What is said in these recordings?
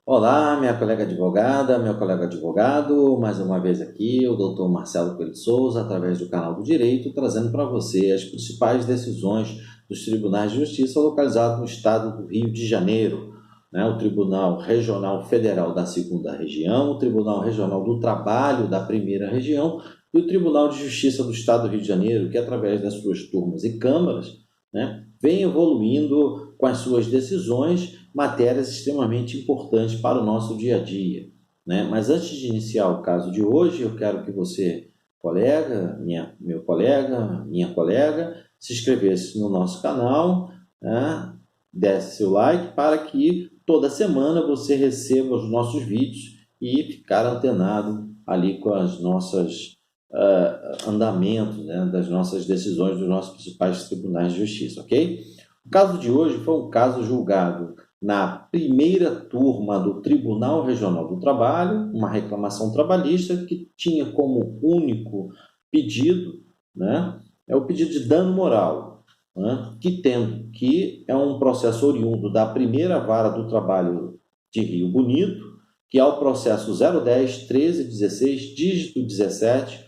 Olá, minha colega advogada, meu colega advogado, mais uma vez aqui, o doutor Marcelo Coelho de Souza, através do canal do Direito, trazendo para você as principais decisões dos tribunais de justiça localizados no estado do Rio de Janeiro, né? O Tribunal Regional Federal da Segunda Região, o Tribunal Regional do Trabalho da Primeira Região e o Tribunal de Justiça do Estado do Rio de Janeiro, que através das suas turmas e câmaras, né, vem evoluindo com as suas decisões matérias extremamente importantes para o nosso dia a dia, né? Mas antes de iniciar o caso de hoje, eu quero que você, colega, meu colega, minha colega, se inscrevesse no nosso canal, né? Desse seu like para que toda semana você receba os nossos vídeos e ficar antenado ali com as nossas andamentos, né, das nossas decisões dos nossos principais tribunais de justiça, ok? O caso de hoje foi um caso julgado na primeira turma do Tribunal Regional do Trabalho, uma reclamação trabalhista que tinha como único pedido, né, o pedido de dano moral, né, que é um processo oriundo da primeira vara do trabalho de Rio Bonito, que é o processo 010-1316, dígito 17,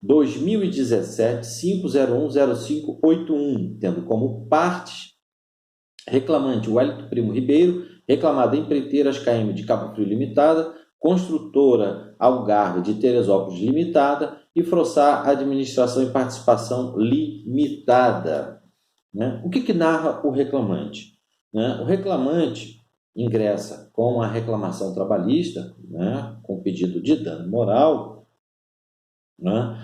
2017 5010581, tendo como partes reclamante Wellington Primo Ribeiro, reclamada Empreiteiras KM de Cabo Frio Limitada, Construtora Algarve de Teresópolis Limitada e Frossar Administração e Participação Limitada. Né? O que narra o reclamante? Né? O reclamante ingressa com a reclamação trabalhista, né, com pedido de dano moral, né,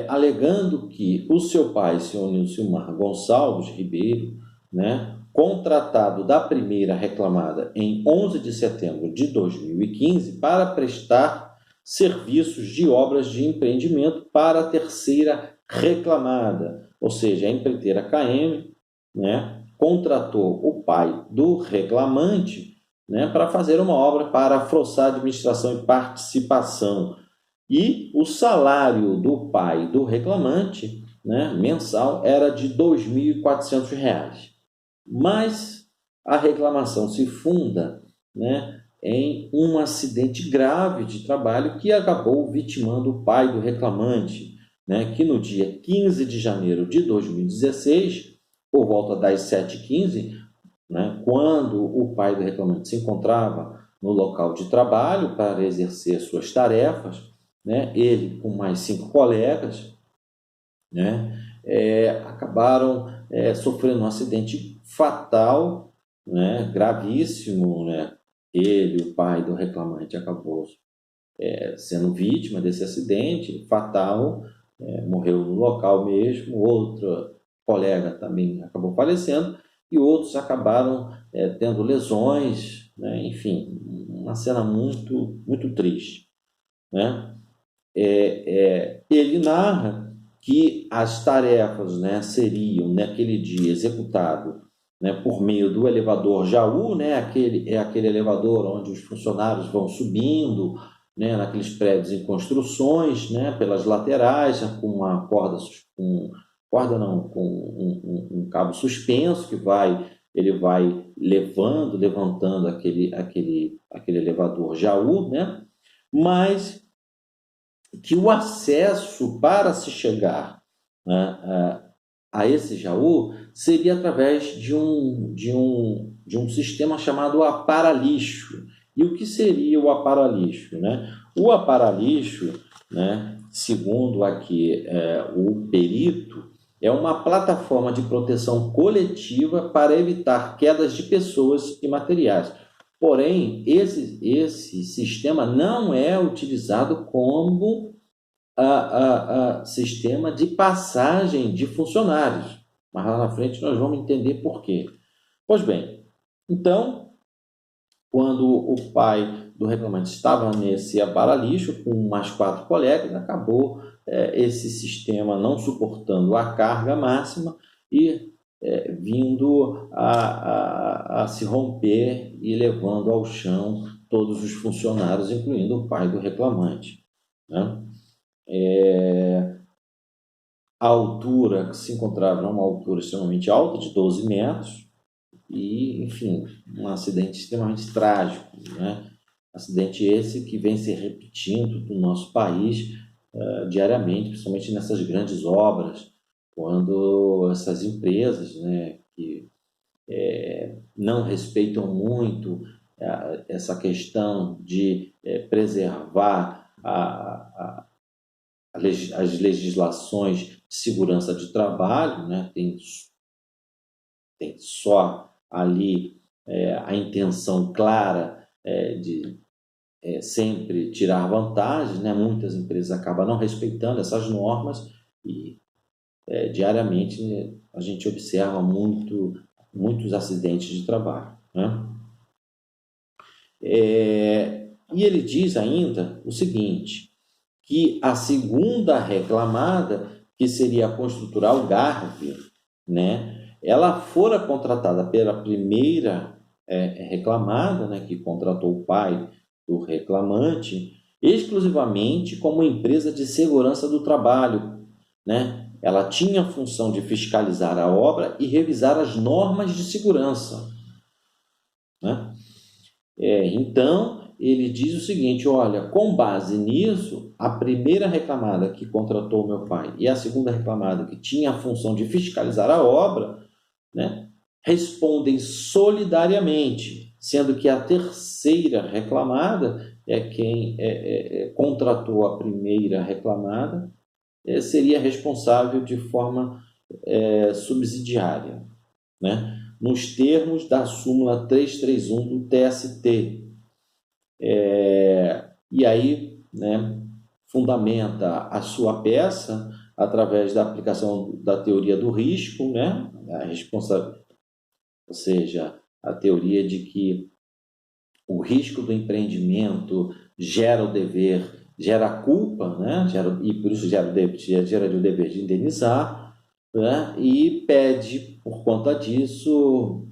alegando que o seu pai, senhor Nilcimar Gonçalves Ribeiro, né, contratado da primeira reclamada em 11 de setembro de 2015 para prestar serviços de obras de empreendimento para a terceira reclamada, ou seja, a empreiteira KM, né, contratou o pai do reclamante, né, para fazer uma obra para afrouxar administração e participação. E o salário do pai do reclamante, né, mensal era de R$ 2.400. Mas a reclamação se funda, né, em um acidente grave de trabalho que acabou vitimando o pai do reclamante, né, que no dia 15 de janeiro de 2016, por volta das 7h15, né, quando o pai do reclamante se encontrava no local de trabalho para exercer suas tarefas, né, ele com mais 5 colegas, né, acabaram sofrendo um acidente fatal, né, gravíssimo, né? Ele, o pai do reclamante, acabou sendo vítima desse acidente fatal, morreu no local mesmo. Outro colega também acabou falecendo e outros acabaram tendo lesões, né? Enfim, uma cena muito, muito triste, né? Ele narra que as tarefas, né, seriam naquele dia executado, né, por meio do elevador Jaú, né, aquele elevador onde os funcionários vão subindo, né, naqueles prédios em construções, né, pelas laterais, com uma corda, com um cabo suspenso ele vai levantando aquele elevador Jaú, né, mas que o acesso para se chegar, né, a esse Jaú seria através de um sistema chamado aparalixo. E o que seria o aparalixo? Né? O aparalixo, né, segundo aqui o perito, é uma plataforma de proteção coletiva para evitar quedas de pessoas e materiais. Porém, esse sistema não é utilizado como sistema de passagem de funcionários. Mas lá na frente nós vamos entender por quê. Pois bem, então, quando o pai do reclamante estava nesse aparalixo com mais 4 colegas, acabou esse sistema não suportando a carga máxima e vindo a se romper e levando ao chão todos os funcionários, incluindo o pai do reclamante, né? A altura que se encontrava era uma altura extremamente alta, de 12 metros, e, enfim, um acidente extremamente trágico, né? Acidente esse que vem se repetindo no nosso país diariamente, principalmente nessas grandes obras, quando essas empresas, né, que não respeitam muito essa questão de preservar as legislações de segurança de trabalho, né, tem só ali a intenção clara de sempre tirar vantagem, né? Muitas empresas acabam não respeitando essas normas e diariamente, né, a gente observa muitos acidentes de trabalho, né? E ele diz ainda o seguinte, que a segunda reclamada, que seria a construtora Algarve, né, ela fora contratada pela primeira reclamada, né, que contratou o pai do reclamante, exclusivamente como empresa de segurança do trabalho, né? Ela tinha a função de fiscalizar a obra e revisar as normas de segurança, né? Então, ele diz o seguinte, olha, com base nisso, a primeira reclamada que contratou o meu pai e a segunda reclamada que tinha a função de fiscalizar a obra, né, respondem solidariamente, sendo que a terceira reclamada é quem contratou a primeira reclamada, seria responsável de forma subsidiária, né? Nos termos da súmula 331 do TST. E aí, né, fundamenta a sua peça através da aplicação da teoria do risco, né, ou seja, a teoria de que o risco do empreendimento gera o dever, gera a culpa, né, e por isso gera o dever de indenizar, né, e pede, por conta disso,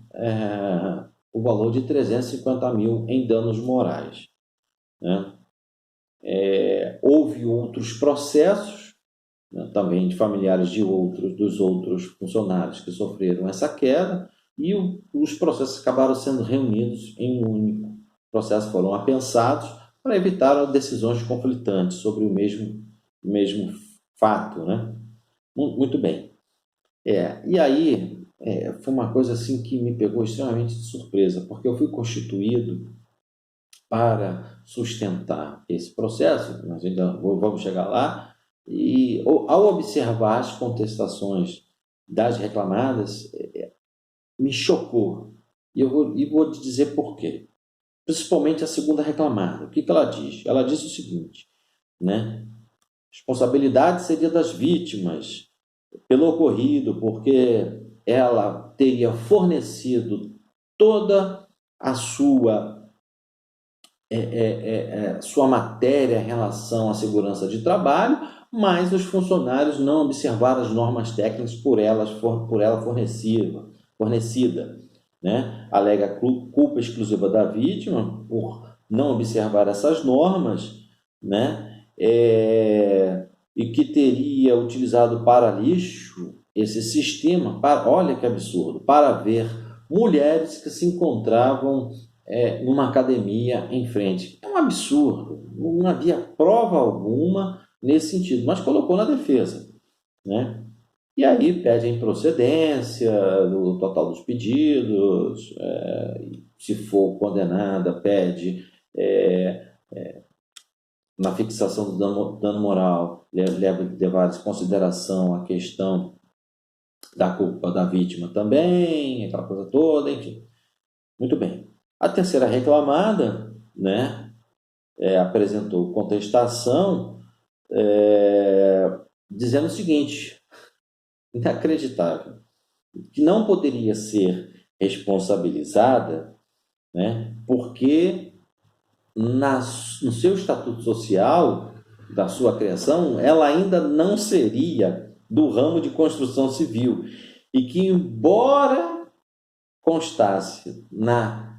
o valor de 350 mil em danos morais, né? Houve outros processos, né, também de familiares dos outros funcionários que sofreram essa queda, e os processos acabaram sendo reunidos em um único processo, foram apensados para evitar decisões conflitantes sobre o mesmo fato, né? Muito bem. E aí foi uma coisa assim que me pegou extremamente de surpresa, porque eu fui constituído para sustentar esse processo, nós ainda vamos chegar lá, e ao observar as contestações das reclamadas, me chocou. E vou te dizer por quê. Principalmente a segunda reclamada. O que ela diz? Ela diz o seguinte, né? Responsabilidade seria das vítimas pelo ocorrido, porque ela teria fornecido toda a sua matéria em relação à segurança de trabalho, mas os funcionários não observaram as normas técnicas por ela fornecida, né? Alega culpa exclusiva da vítima por não observar essas normas, né? E que teria utilizado para lixo esse sistema, olha que absurdo, para ver mulheres que se encontravam numa academia em frente. É um absurdo, não havia prova alguma nesse sentido, mas colocou na defesa, né? E aí pede a improcedência do total dos pedidos, se for condenada, pede na fixação do dano moral, levar em consideração a questão da culpa da vítima também, aquela coisa toda, enfim. Muito bem. A terceira reclamada, né, apresentou contestação dizendo o seguinte, inacreditável, que não poderia ser responsabilizada, né, porque no seu estatuto social, da sua criação, ela ainda não seria do ramo de construção civil e que, embora constasse na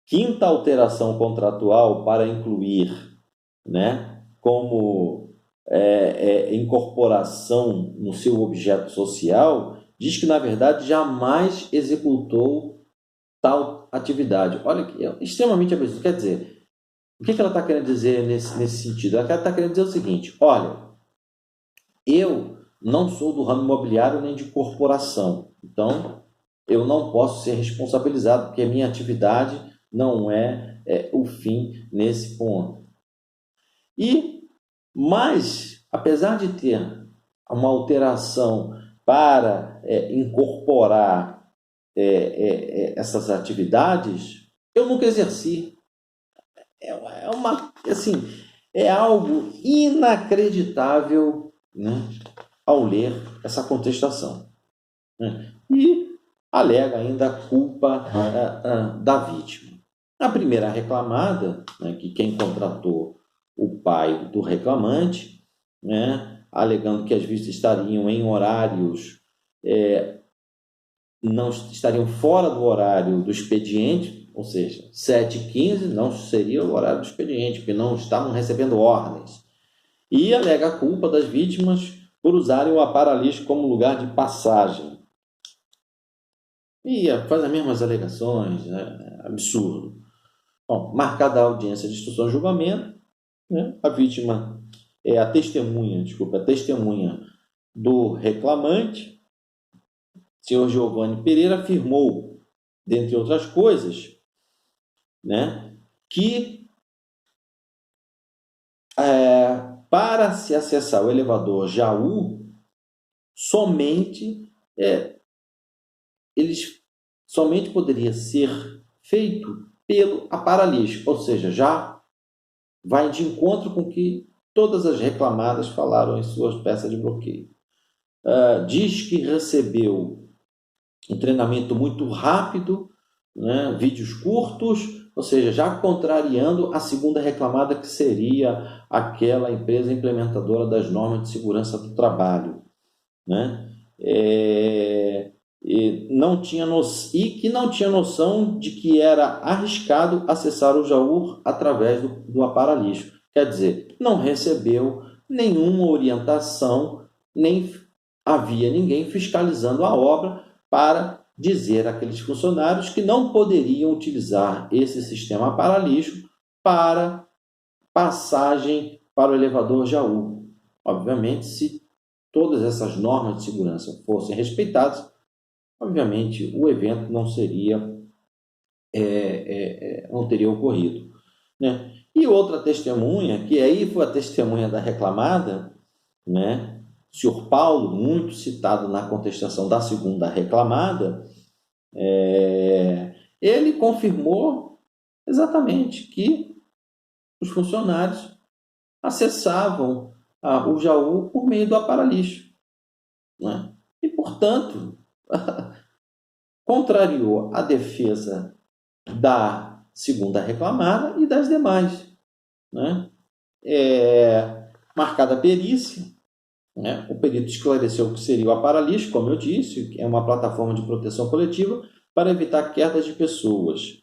quinta alteração contratual para incluir, né, como incorporação no seu objeto social, diz que, na verdade, jamais executou tal atividade. Olha que é extremamente absurdo. Quer dizer, o que ela está querendo dizer nesse sentido? Ela está querendo dizer o seguinte: olha, eu não sou do ramo imobiliário nem de corporação, então eu não posso ser responsabilizado porque a minha atividade não é o fim nesse ponto. Mas, apesar de ter uma alteração para incorporar essas atividades, eu nunca exerci. Assim, é algo inacreditável, né, ao ler essa contestação, né? E alega ainda a culpa da vítima. A primeira reclamada, né, que quem contratou o pai do reclamante, né, alegando que as vistas estariam em horários, não estariam fora do horário do expediente, ou seja, 7h15 não seria o horário do expediente, porque não estavam recebendo ordens. E alega a culpa das vítimas por usarem o aparalixo como lugar de passagem. E faz as mesmas alegações, né? Absurdo. Bom, marcada a audiência de instrução e julgamento, né? A vítima é a testemunha do reclamante, senhor Giovanni Pereira, afirmou, dentre outras coisas, né, que para se acessar o elevador Jaú, somente poderia ser feito pelo aparalixo, ou seja, já vai de encontro com o que todas as reclamadas falaram em suas peças de bloqueio. Diz que recebeu um treinamento muito rápido, né, vídeos curtos, ou seja, já contrariando a segunda reclamada, que seria aquela empresa implementadora das normas de segurança do trabalho, né? Que não tinha noção de que era arriscado acessar o Jaú através do aparalixo. Quer dizer, não recebeu nenhuma orientação, nem havia ninguém fiscalizando a obra para dizer àqueles funcionários que não poderiam utilizar esse sistema aparalixo para passagem para o elevador Jaú. Obviamente, se todas essas normas de segurança fossem respeitadas, obviamente o evento não teria ocorrido, né? E outra testemunha, que aí foi a testemunha da reclamada, né? O senhor Paulo, muito citado na contestação da segunda reclamada, ele confirmou exatamente que os funcionários acessavam o Jaú por meio do aparalixo, né? E, portanto, contrariou a defesa da segunda reclamada e das demais, né? Marcada a perícia, né? O perito esclareceu que seria o aparalixo, como eu disse, que é uma plataforma de proteção coletiva para evitar quedas de pessoas.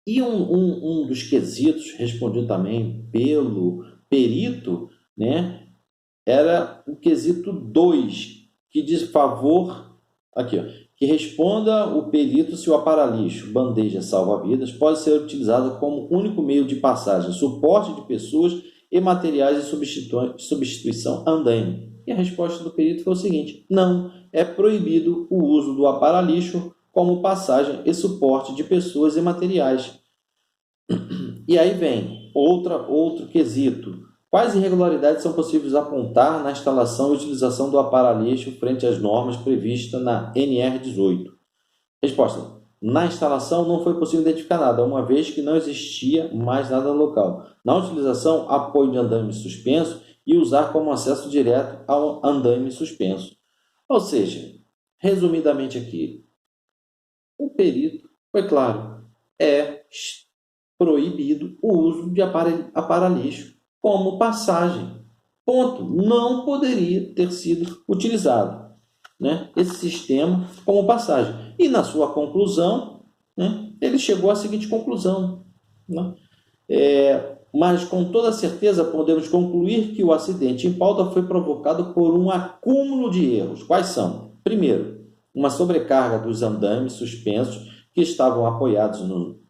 E um dos quesitos respondido também pelo perito, né, era o quesito 2, que diz favor, aqui, que responda o perito se o aparalixo, bandeja salva-vidas, pode ser utilizado como único meio de passagem, suporte de pessoas e materiais de substituição andaime. E a resposta do perito foi o seguinte: não, é proibido o uso do aparalixo como passagem e suporte de pessoas e materiais. E aí vem outro quesito. Quais irregularidades são possíveis apontar na instalação e utilização do aparalixo frente às normas previstas na NR18? Resposta: na instalação não foi possível identificar nada, uma vez que não existia mais nada local. Na utilização, apoio de andaime suspenso e usar como acesso direto ao andaime suspenso. Ou seja, resumidamente aqui, o perito foi claro, é proibido o uso de aparalixo como passagem. Ponto. Não poderia ter sido utilizado, né, esse sistema como passagem. E na sua conclusão, né, ele chegou à seguinte conclusão, né? Mas com toda certeza podemos concluir que o acidente em pauta foi provocado por um acúmulo de erros. Quais são? Primeiro, uma sobrecarga dos andames suspensos que estavam apoiados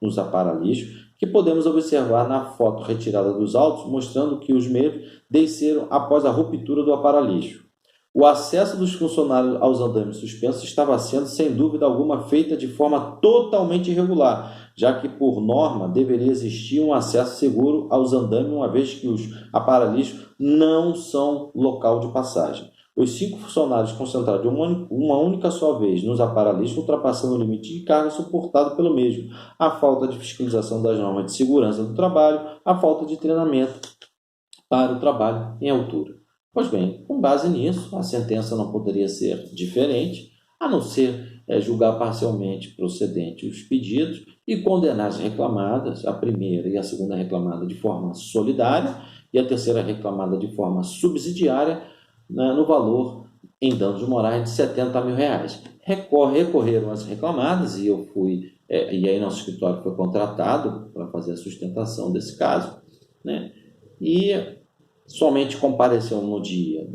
nos aparalixos, que podemos observar na foto retirada dos autos, mostrando que os mesmos desceram após a ruptura do aparalixo. O acesso dos funcionários aos andames suspensos estava sendo, sem dúvida alguma, feita de forma totalmente irregular, já que, por norma, deveria existir um acesso seguro aos andames, uma vez que os aparalixos não são local de passagem. Os 5 funcionários concentrados de uma única só vez nos aparalixos, ultrapassando o limite de carga suportado pelo mesmo, a falta de fiscalização das normas de segurança do trabalho, a falta de treinamento para o trabalho em altura. Pois bem, com base nisso, a sentença não poderia ser diferente, a não ser julgar parcialmente procedente os pedidos e condenar as reclamadas, a primeira e a segunda reclamada de forma solidária e a terceira reclamada de forma subsidiária, no valor em danos morais de R$70 mil. Recorreram as reclamadas e eu fui, e aí nosso escritório foi contratado para fazer a sustentação desse caso, né? E somente compareceu no dia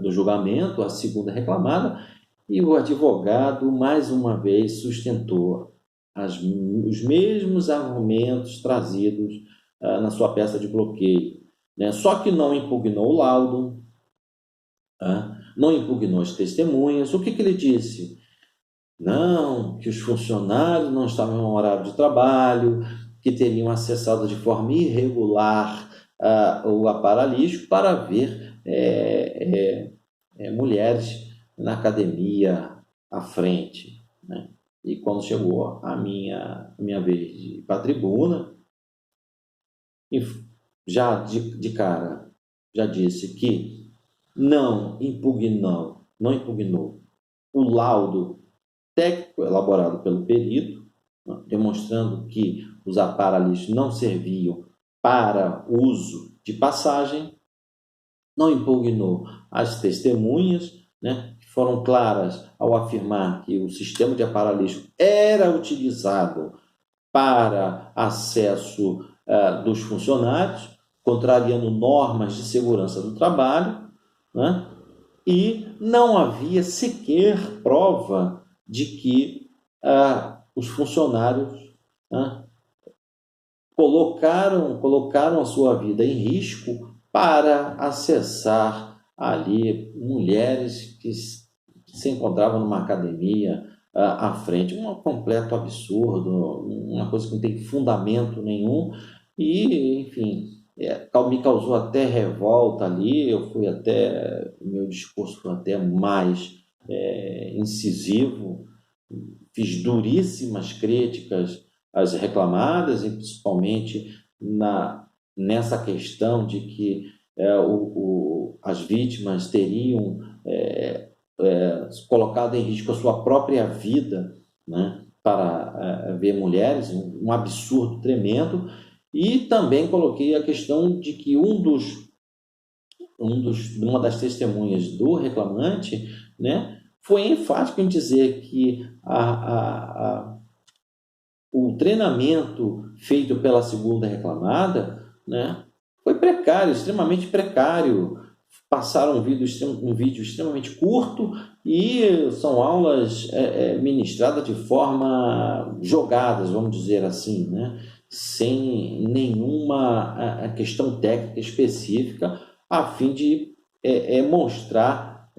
do julgamento a segunda reclamada e o advogado mais uma vez sustentou os mesmos argumentos trazidos na sua peça de bloqueio, né? Só que não impugnou o laudo, não impugnou as testemunhas. O que ele disse? Não, que os funcionários não estavam em horário de trabalho, que teriam acessado de forma irregular o aparalixo para ver mulheres na academia à frente, né? E quando chegou a minha vez de ir para a tribuna, já de cara, já disse que não impugnou o laudo técnico elaborado pelo perito, demonstrando que os aparalixos não serviam para uso de passagem, não impugnou as testemunhas, né, que foram claras ao afirmar que o sistema de aparalixo era utilizado para acesso dos funcionários, contrariando normas de segurança do trabalho, né? E não havia sequer prova de que os funcionários colocaram a sua vida em risco para acessar ali mulheres que se encontravam numa academia à frente. Um completo absurdo, uma coisa que não tem fundamento nenhum e, enfim, me causou até revolta ali. Meu discurso foi até mais incisivo, fiz duríssimas críticas às reclamadas, e principalmente nessa questão de que as vítimas teriam colocado em risco a sua própria vida, né, para ver mulheres, um absurdo tremendo. E também coloquei a questão de que uma das testemunhas do reclamante, né, foi enfático em dizer que o treinamento feito pela segunda reclamada, né, foi precário, extremamente precário. Passaram um vídeo extremamente curto e são aulas ministradas de forma jogadas, vamos dizer assim, né, sem nenhuma questão técnica específica, a fim de mostrar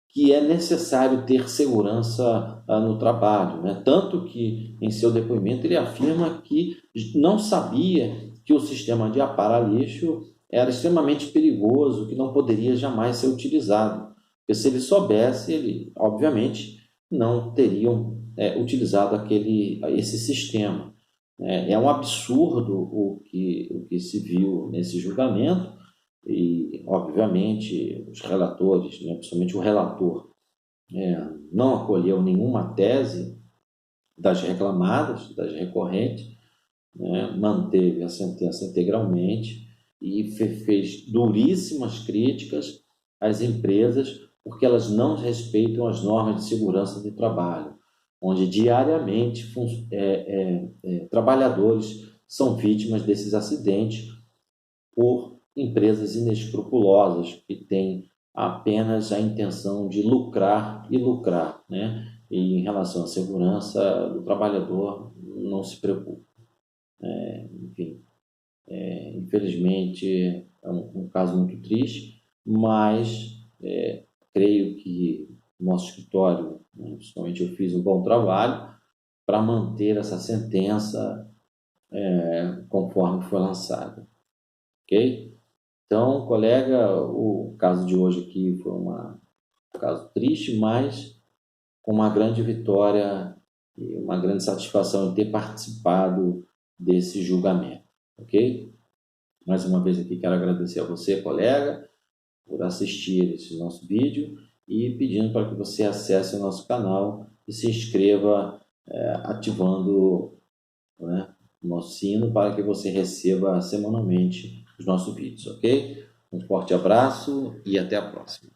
que é necessário ter segurança no trabalho, né? Tanto que, em seu depoimento, ele afirma que não sabia que o sistema de aparalixo era extremamente perigoso, que não poderia jamais ser utilizado. Porque se ele soubesse, ele, obviamente, não teriam utilizado esse sistema. É um absurdo o que se viu nesse julgamento. E, obviamente, os relatores, né, principalmente o relator, não acolheu nenhuma tese das reclamadas, das recorrentes, né, manteve a sentença integralmente e fez duríssimas críticas às empresas porque elas não respeitam as normas de segurança do trabalho, onde diariamente trabalhadores são vítimas desses acidentes por empresas inescrupulosas que têm apenas a intenção de lucrar e lucrar, né? E em relação à segurança do trabalhador, não se preocupe. Enfim, infelizmente é um caso muito triste, mas creio que o nosso escritório, né, principalmente eu, fiz um bom trabalho para manter essa sentença conforme foi lançada, ok? Então, colega, o caso de hoje aqui foi um caso triste, mas com uma grande vitória e uma grande satisfação em ter participado desse julgamento, ok? Mais uma vez aqui quero agradecer a você, colega, por assistir esse nosso vídeo e pedindo para que você acesse o nosso canal e se inscreva ativando, né, o nosso sino para que você receba semanalmente os nossos vídeos, ok? Um forte abraço e até a próxima.